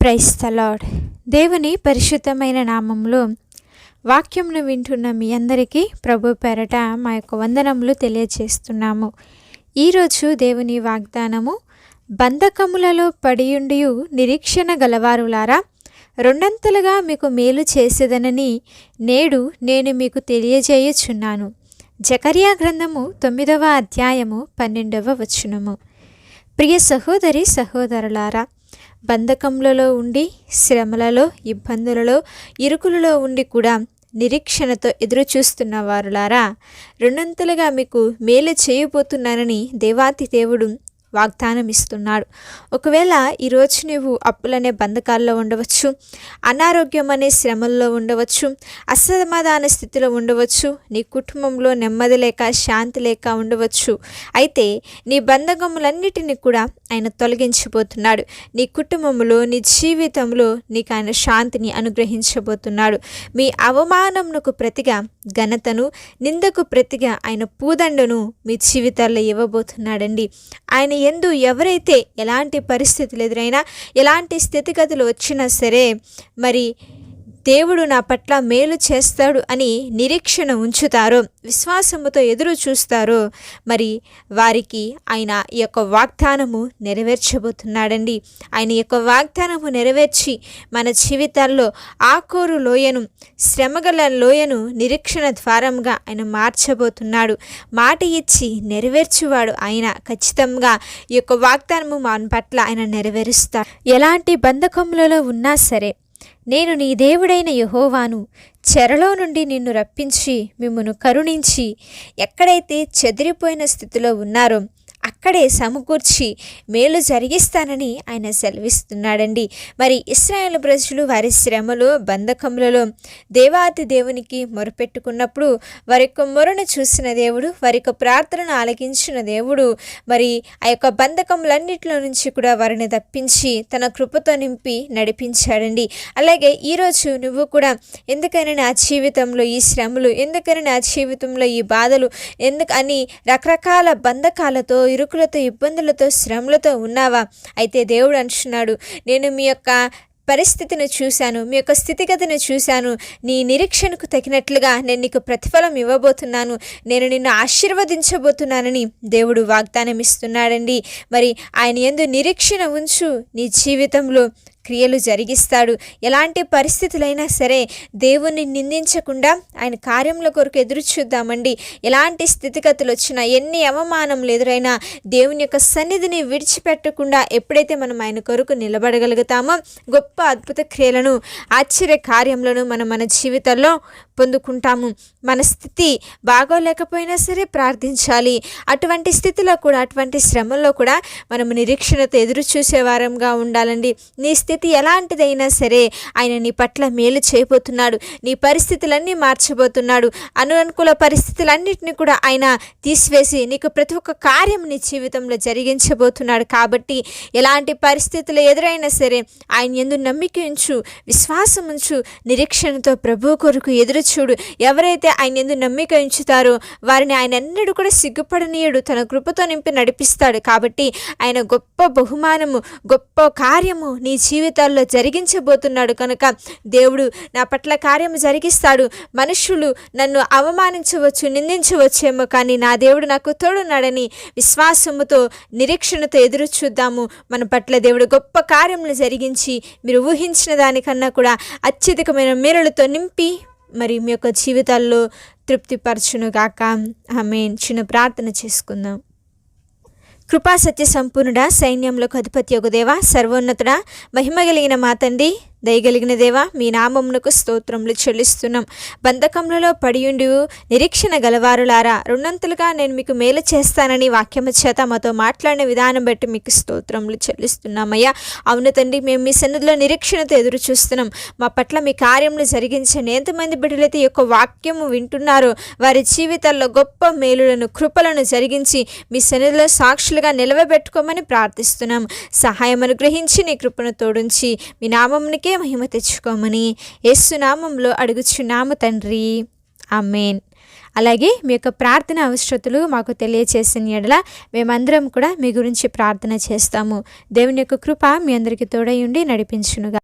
Praise the lord. దేవుని పరిశుద్ధమైన నామంలో వాక్యంను వింటున్న మీ అందరికీ ప్రభు పేరట మా యొక్క వందనములు తెలియజేస్తున్నాము. ఈరోజు దేవుని వాగ్దానము, బంధకములలో పడియుండియు నిరీక్షణ గలవారులారా, రెండంతలుగా మీకు మేలు చేసేదనని నేడు నేను మీకు తెలియజేయుచున్నాను. జకర్యా గ్రంథము 9వ అధ్యాయము 12వ వచనము. ప్రియ సహోదరి సహోదరులారా, బంధకములలో ఉండి, శ్రమలలో, ఇబ్బందులలో, ఇరుకులలో ఉండి కూడా నిరీక్షణతో ఎదురు చూస్తున్న వారులారా, రెండంతలుగా మీకు మేలు చేయబోతున్నానని దేవాతి దేవుడు వాగ్దానం ఇస్తున్నాడు. ఒకవేళ ఈరోజు నువ్వు అప్పులనే బంధకాల్లో ఉండవచ్చు, అనారోగ్యం అనే శ్రమల్లో ఉండవచ్చు, అసమాధాన స్థితిలో ఉండవచ్చు, నీ కుటుంబంలో నెమ్మది లేక శాంతి లేక ఉండవచ్చు. అయితే నీ బంధకములన్నిటినీ కూడా ఆయన తొలగించబోతున్నాడు. నీ కుటుంబంలో, నీ జీవితంలో నీకు ఆయన శాంతిని అనుగ్రహించబోతున్నాడు. మీ అవమానమునకు ప్రతిగా ఘనతను, నిందకు ప్రతిగా ఆయన పూదండను మీ జీవితాల్లో ఇవ్వబోతున్నాడండి. ఆయన యందు ఎవరైతే ఎలాంటి పరిస్థితులు ఎదురైనా, ఎలాంటి స్థితిగతులు వచ్చినా సరే, మరి దేవుడు నా పట్ల మేలు చేస్తాడు అని నిరీక్షణ ఉంచుతారో, విశ్వాసముతో ఎదురు చూస్తారో, మరి వారికి ఆయన ఈ యొక్క వాగ్దానము నెరవేర్చబోతున్నాడండి. ఆయన యొక్క వాగ్దానము నెరవేర్చి మన జీవితాల్లో ఆకోరు లోయను, శ్రమగల లోయను నిరీక్షణ ద్వారంగా ఆయన మార్చబోతున్నాడు. మాట ఇచ్చి నెరవేర్చువాడు ఆయన. ఖచ్చితంగా ఈ యొక్క వాగ్దానము మన పట్ల ఆయన నెరవేరుస్తాడు. ఎలాంటి బంధకములలో ఉన్నా సరే, నేను నీ దేవుడైన యెహోవాను, చెరలో నుండి నిన్ను రప్పించి మిమ్మును కరుణించి, ఎక్కడైతే చెదిరిపోయిన స్థితిలో ఉన్నారో అక్కడే సమకూర్చి మేలు జరిగిస్తానని ఆయన సెలవిస్తున్నాడండి. మరి ఇశ్రాయేలు ప్రజలు వారి శ్రమలో, బంధకములలో దేవాతి దేవునికి మొరపెట్టుకున్నప్పుడు వారి యొక్క మొరను చూసిన దేవుడు, వారి యొక్క ప్రార్థనను ఆలకించిన దేవుడు మరి ఆ యొక్క బంధకములన్నిటిలో నుంచి కూడా వారిని తప్పించి తన కృపతో నింపి నడిపించాడండి. అలాగే ఈరోజు నువ్వు కూడా ఎందుకైనా నా జీవితంలో ఈ శ్రమలు, ఎందుకైనా నా జీవితంలో ఈ బాధలు, ఎందుకని రకరకాల బంధకాలతో, ఇరుకులతో, ఇబ్బందులతో, శ్రమలతో ఉన్నావా? అయితే దేవుడు అంటున్నాడు, నేను మీ యొక్క పరిస్థితిని చూశాను, మీ యొక్క స్థితిగతిని చూశాను, నీ నిరీక్షణకు తగినట్లుగా నేను నీకు ప్రతిఫలం ఇవ్వబోతున్నాను, నేను నిన్ను ఆశీర్వదించబోతున్నానని దేవుడు వాగ్దానం ఇస్తున్నాడండి. మరి ఆయన యందు నిరీక్షణ ఉంచు, నీ జీవితంలో క్రియలు జరిగిస్తాడు. ఎలాంటి పరిస్థితులైనా సరే దేవుణ్ణి నిందించకుండా ఆయన కార్యముల కొరకు ఎదురు చూద్దామండి. ఎలాంటి స్థితిగతులు వచ్చినా, ఎన్ని అవమానములు ఎదురైనా దేవుని యొక్క సన్నిధిని విడిచిపెట్టకుండా ఎప్పుడైతే మనం ఆయన కొరకు నిలబడగలుగుతామో గొప్ప అద్భుత క్రియలను, ఆశ్చర్య కార్యములను మనం మన జీవితాల్లో పొందుకుంటాము. మన స్థితి బాగోలేకపోయినా సరే ప్రార్థించాలి. అటువంటి స్థితిలో కూడా, అటువంటి శ్రమల్లో కూడా మనం నిరీక్షణతో ఎదురు చూసేవారంగా ఉండాలండి. నీ స్థితి ఎలాంటిదైనా సరే ఆయన నీ పట్ల మేలు చేయబోతున్నాడు. నీ పరిస్థితులన్నీ మార్చబోతున్నాడు. అనుకూల పరిస్థితులన్నింటినీ కూడా ఆయన తీసివేసి నీకు ప్రతి ఒక్క కార్యం నీ జీవితంలో జరిగించబోతున్నాడు. కాబట్టి ఎలాంటి పరిస్థితులు ఎదురైనా సరే ఆయన యందు నమ్మిక ఉంచు, విశ్వాసం ఉంచు, నిరీక్షణతో ప్రభు కొరకు ఎదురు చూడు. ఎవరైతే ఆయన యందు నమ్మిక ఉంచుతారో వారిని ఆయన ఎన్నడూ కూడా సిగ్గుపడనీయడు, తన కృపతో నింపి నడిపిస్తాడు. కాబట్టి ఆయన గొప్ప బహుమానము, గొప్ప కార్యము నీ జీవితాల్లో జరిగించబోతున్నాడు కనుక దేవుడు నా పట్ల కార్యము జరిగిస్తాడు. మనుషులు నన్ను అవమానించవచ్చు, నిందించవచ్చేమో, కానీ నా దేవుడు నాకు తోడున్నాడని విశ్వాసముతో, నిరీక్షణతో ఎదురు చూద్దాము. మన పట్ల దేవుడు గొప్ప కార్యములు జరిగించి మీరు ఊహించిన దానికన్నా కూడా అత్యధికమైన మేలులతో నింపి మరి మీ యొక్క జీవితాల్లో తృప్తిపరచునుగాక. ఆమేన్. చిన్న ప్రార్థన చేసుకుందాం. కృపా సత్య సంపూర్ణుడా, సైన్యంలో అధిపత్యగు దేవా, సర్వోన్నతుడా, మహిమ కలిగిన మా తండ్రి, దయగలిగిన దేవా, మీ నామమునకు స్తోత్రములు చెల్లిస్తున్నాం. బంధకములలో పడియుండి నిరీక్షణ గలవారులారా, రెండంతలుగా నేను మీకు మేలు చేస్తానని వాక్యము చేత మాతో మాట్లాడిన విధానం బట్టి మీకు స్తోత్రములు చెల్లిస్తున్నామయ్యా. అవును తండ్రి, మేము మీ సన్నిధిలో నిరీక్షణతో ఎదురు చూస్తున్నాం. మా పట్ల మీ కార్యములు జరిగించండి. ఎంతమంది బిడ్డలైతే ఈ యొక్క వాక్యము వింటున్నారో వారి జీవితాల్లో గొప్ప మేలులను, కృపలను జరిగించి మీ సన్నిధిలో సాక్షులుగా నిలవబెట్టుకోమని ప్రార్థిస్తున్నాం. సహాయం అనుగ్రహించి నీ కృపను తోడుంచి మీ నామమునికి మహిమ తెచ్చుకోమని యేసు నామములో అడుగుచున్నాము తండ్రి. ఆమేన్. అలాగే మీ యొక్క ప్రార్థన అవసరతలు మాకు తెలియచేసిన ఎడల మేమందరం కూడా మీ గురించి ప్రార్థన చేస్తాము. దేవుని యొక్క కృప మీ అందరికీ తోడై ఉండి నడిపించునుగా.